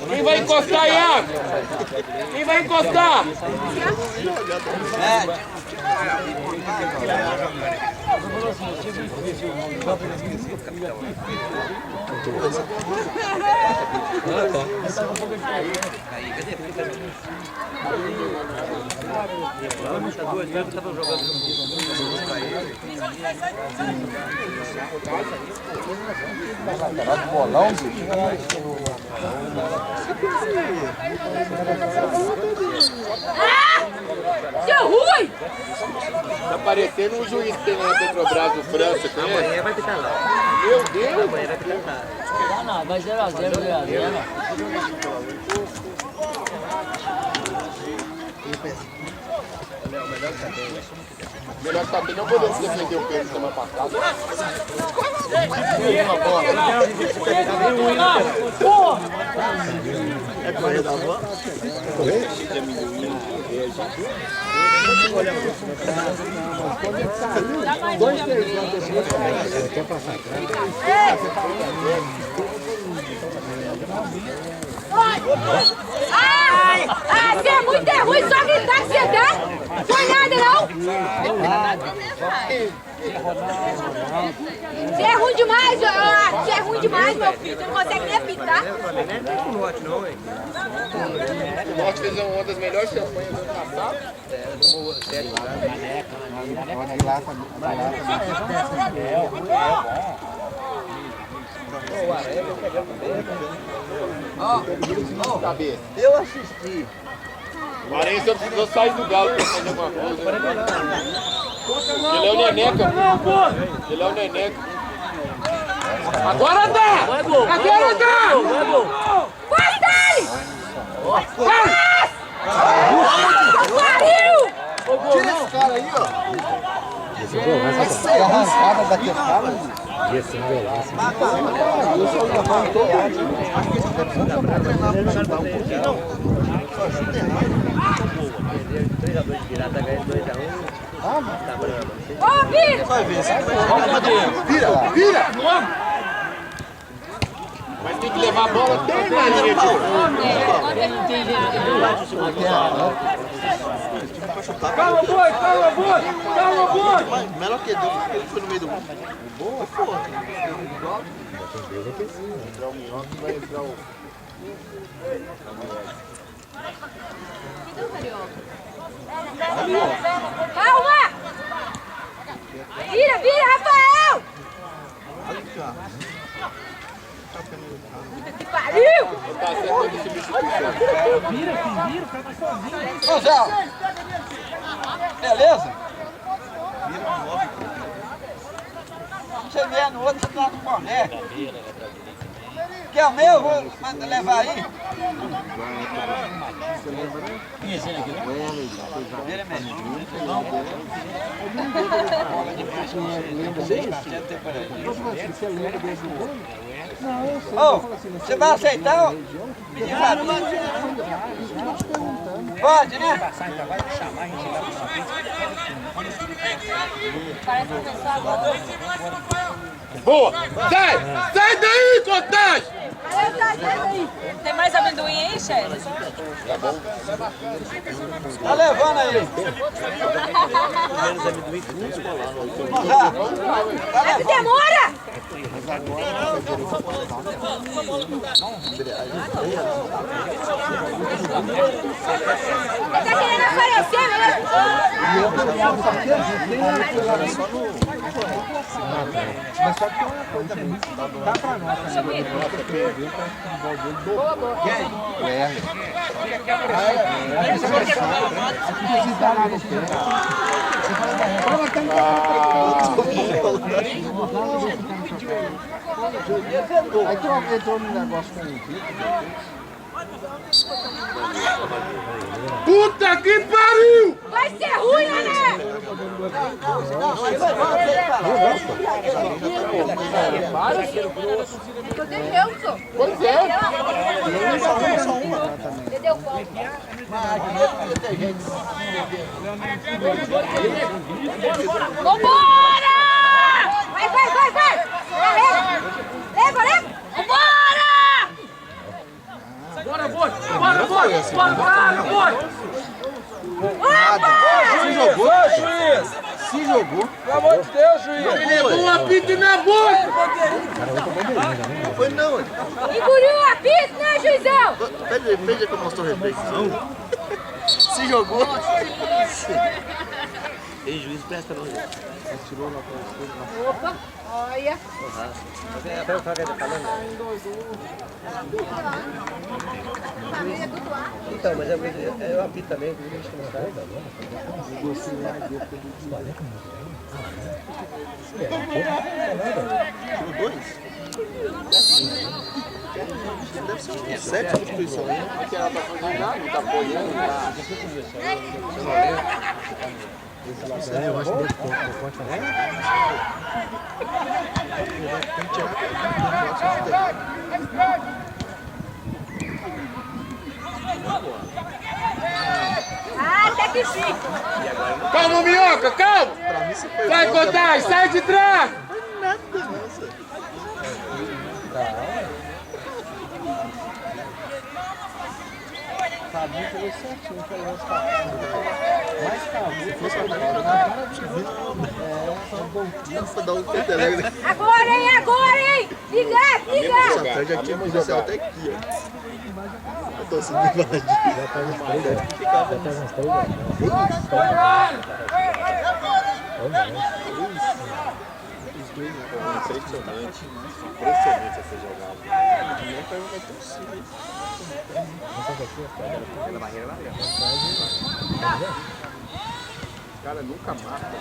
Quem vai encostar, Iago? Quem vai encostar? Bolão, Seu ruim! Tá parecendo um juiz que tem lá na Petrobras do França, conhece? Amanhã vai ficar lá. Meu Deus! Amanhã vai ficar lá. Não, vai 0 a 0, 0 a 0. Melhor que tá bem, não podemos defender o Pedro semana passada. É correr da bola? Você é muito ruim, só gritar que você dá. Foi nada, não? Você é ruim demais, você é ruim demais, meu filho. Você não consegue nem apitar. Não é nem com o Norte, não, hein? O Norte fez uma das melhores campanhas do ano passado. Tomou 7 lugares. Cabeça. Eu assisti. O Aranha só precisou sair do Galo pra fazer alguma coisa. Ele é o Neneca. Ele é o Neneca. Agora dá! Agora dá! Vai, Dani! Pariu! tira esse cara aí, ó. Essa arrancada daquele cara. Ô, Vira! Vira, vira! Mas tem que levar a bola até na linha. Calma, boi! Calma, boi! Calma, boi! Melhor que Deus, porque ele foi no meio do mundo. Boa, porra. Entrar o Minhoca, vai entrar o... Calma! Vira, vira, Rafael! Puta que pariu! Tá certo de substituição. Ô, Zé! Beleza? Você vier no outro, você tá no boné. Quer o meu? Vou levar aí? Vira mesmo. Ô, você vai aceitar? Pedir família? Pode, né? Boa! Sai! Sai daí, Contagem! Tem mais amendoim aí, chefe? Tá levando aí. É que demora! Tá querendo aparecer mesmo? Mas só que tem uma coisa também. Dá pra nós. Boa, boa. Aí entrou no negócio com o Vitor. Puta que pariu! Vai ser ruim, né? Eu tenho, só. Pois é. Entendeu? Vambora! Vai! Leva! Vambora! Se jogou, juiz! Se jogou! Pelo amor de Deus, juiz! Ele levou um apito na boca! Não foi não, hein? Engoliu o apito, né, juizão? Pede que eu mostro o reflexão. Se jogou! Ei, juiz, presta não. Tirou na Opa, olha. Até o cara tá falando. Então, mas é o apito também, que a gente não sai. Tirou 2? Deve ser uns 7 substituições, hein? Porque ela tá fazendo nada, não tá apoiando nada. Eu acho que deu ponto também. Tem que tirar. Ah, até que sim. Calma, minhoca, calma! Pra mim, se foi Vai, Cotai, sai de trás! nada, nossa. Fabinho pegou certinho, foi mais calmo. Se fosse a cara, nossa, dá um tetelega. Agora, hein? Liga! Eu já tinha policial até aqui, ó. Eu tô assim, invadindo. Já tá uns 3, né? Já tá uns 3, né? Impressionante. Impressionante essa jogada. Não vai ter possível. Pela barreira lá dentro. O cara nunca mata.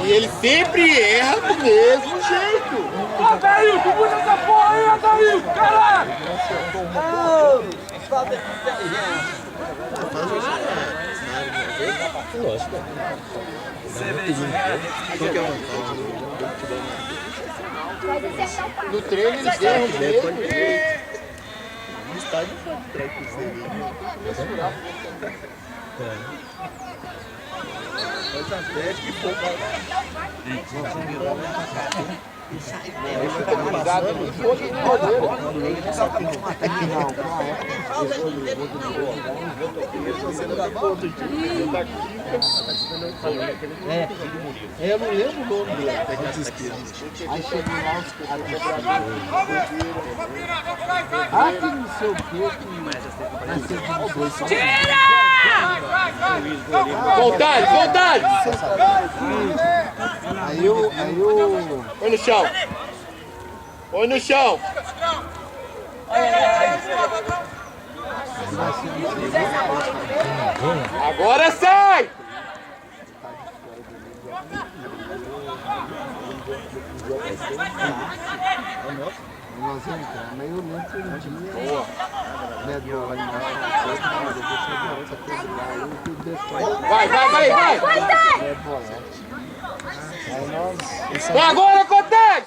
E ele sempre erra do mesmo jeito. Ô, Daí, que muda essa porra aí, Daí, caralho! Lógico. Pode acertar o passo. No treino eles erram do mesmo jeito. No estádio foi atrás que você viu. Faz as 10 que pouco. Eu não lembro o nome dele. Aí chegou lá os caras. Ah, que não sei o que. Tira! Vontade, vontade! Aí eu... Põe no chão. Põe no chão. Agora sai! Nós entramos, aí eu lembro que um dia... Boa. Vai, vai, vai, vai! Vai agora, Contade!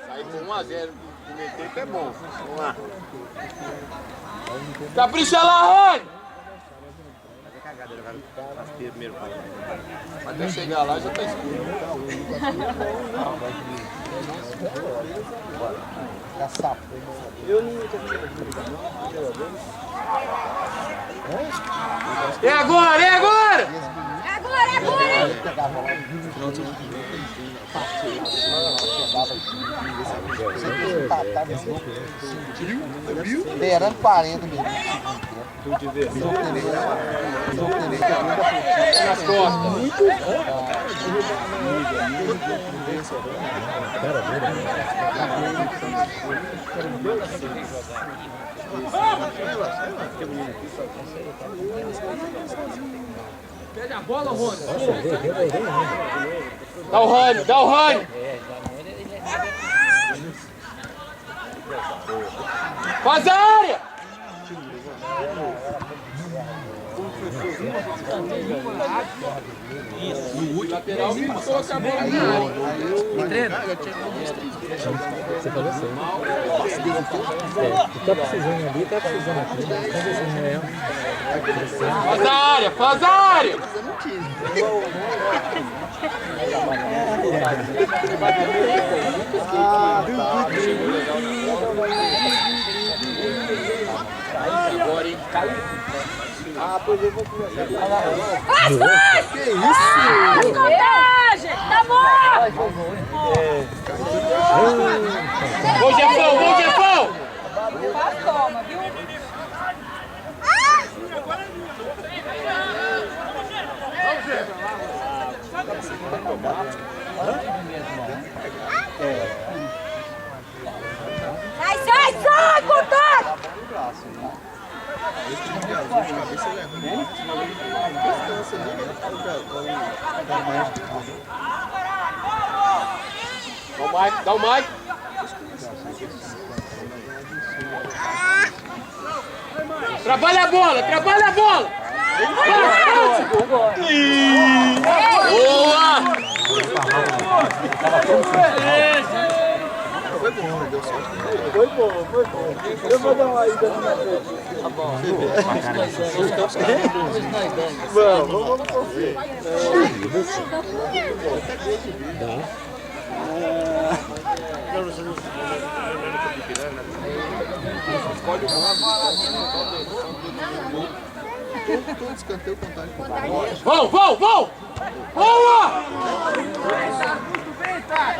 Sair com 1 a 0 no primeiro tempo é bom. Vamos lá. Capricha lá, Rony! Até chegar lá já tá escuro. É agora, é agora! Agora, hein? Beirando 40 minutos. Nas costas. Pede a bola, Rony. Dá o Rony, dá o Rony. Faz a área. O lateral me botou a bola na área. Você falou assim. Tá precisando ali, tá precisando aqui. Faz a área, faz a área. Agora, hein? Ah, pois eu vou começar. Vai, vai! Que isso? Contagem! Tá bom! Vou, Jefão, vou, Jefão! Toma, viu? Sai, Contagem! Dá o Mike. Trabalha a bola, trabalha a bola! Boa! Foi bom. Eu vou dar uma ida na frente. Tá bom. Vamos com você. Todo escanteio contagem. Vão!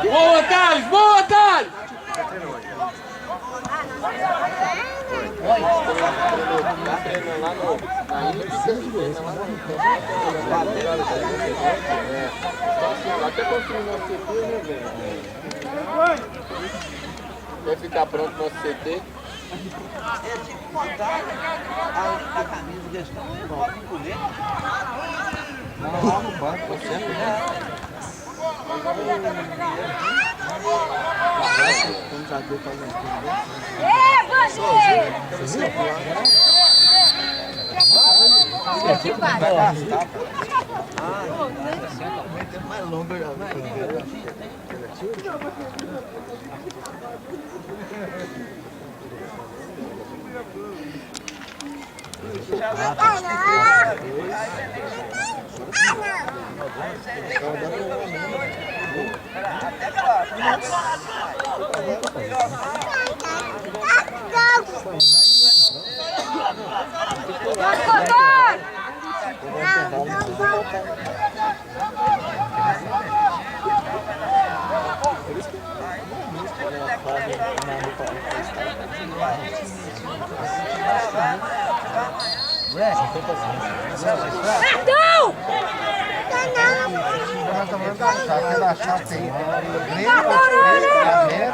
Boa, Thales! Boa, Thales! Até construir nosso CT, né, velho? Vai ficar pronto nosso CT. É tipo botar a camisa de gestão com colete. Não, lá no banco, você Mais longo já.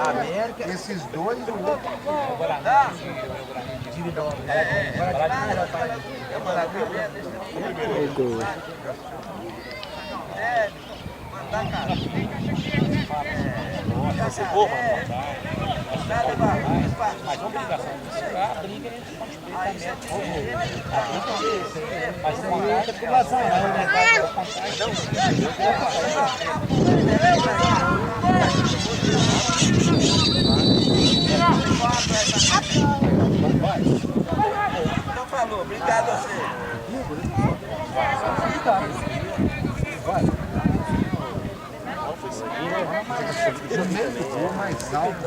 América, esses dois e o outro. Então falou, obrigado a você. Mais alto.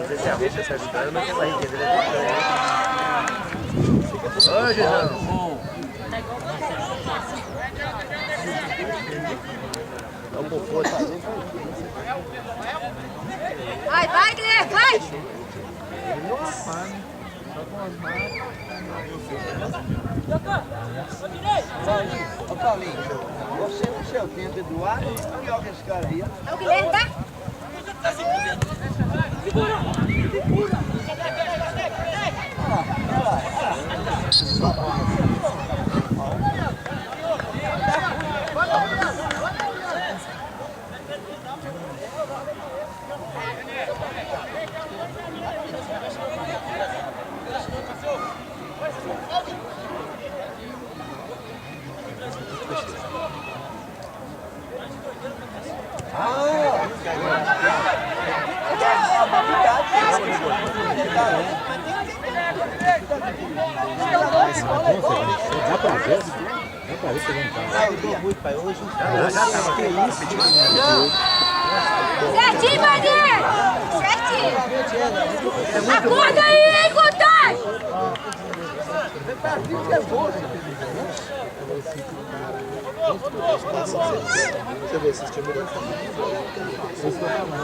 Vai, Guilherme, vai! Ô Paulinho, você no seu tempo, Eduardo, não joga esse cara aí. É o Guilherme, tá? Dá pra ver? Dá pra ver se ele não tá. Eu dou muito, pai, hoje. Certinho, Bandeira! Certinho! Acorda aí, hein, Contagem! Você vê, esses times dão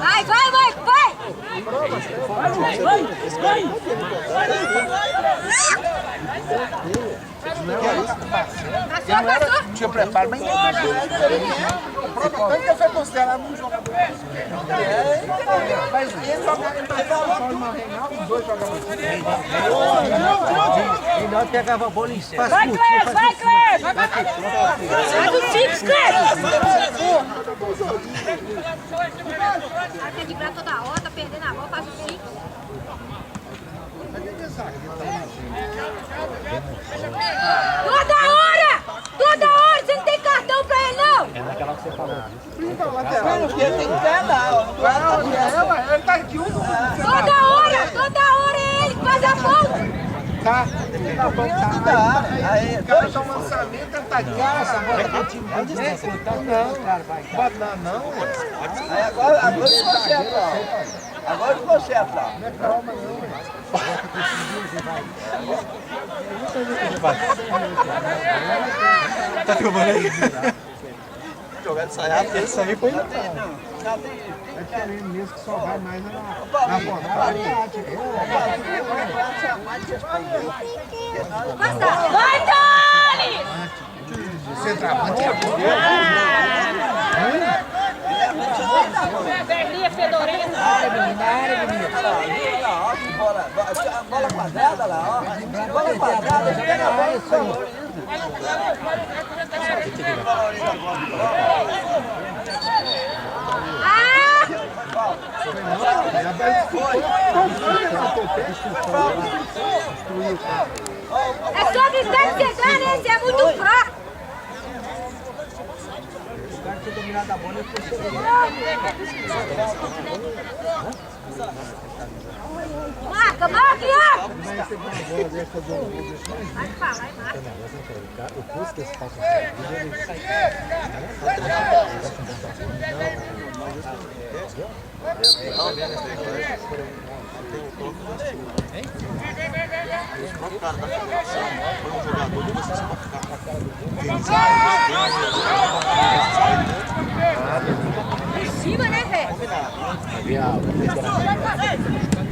Vai, vai, vai, vai! Passou, passou! Tinha preparo, mas Tanto que foi considerado um jogador. mas ele jogava em Barcelona, Reinaldo, os dois jogavam Reinaldo pegava a bola em cima. Vai, Cleves, vai, Cleves! Faz o Six, Cleves! Quer driblar toda hora, tá perdendo a bola, faz o Six. Toda hora! Toda hora! Você não tem cartão pra ele, não! Porque tem que treinar, ó. Ele tá aqui, Toda hora é ele que faz a falta! tá? Aí, O cara dá um lançamento, ele tá aqui. Bota não. aí agora ficou certo, ó. Agora ficou certo, ó. Tá filmando aí? Jogar de saiado, esse aí foi. Já tem. É querendo mesmo que só vai mais na vontade. Vai, Dani! Centroavante é bom. Verlinha fedorenta. Bola quadrada lá, ó. Bola quadrada, pega a bola e valoriza. É só gritar que você ganha, né? Você é muito fraco. Marca, marca, ó! Vai falar e marca. O custo desse passo Os próprios caras da federação foi um jogador de vocês pra ficar. Em cima, né, velho? ali,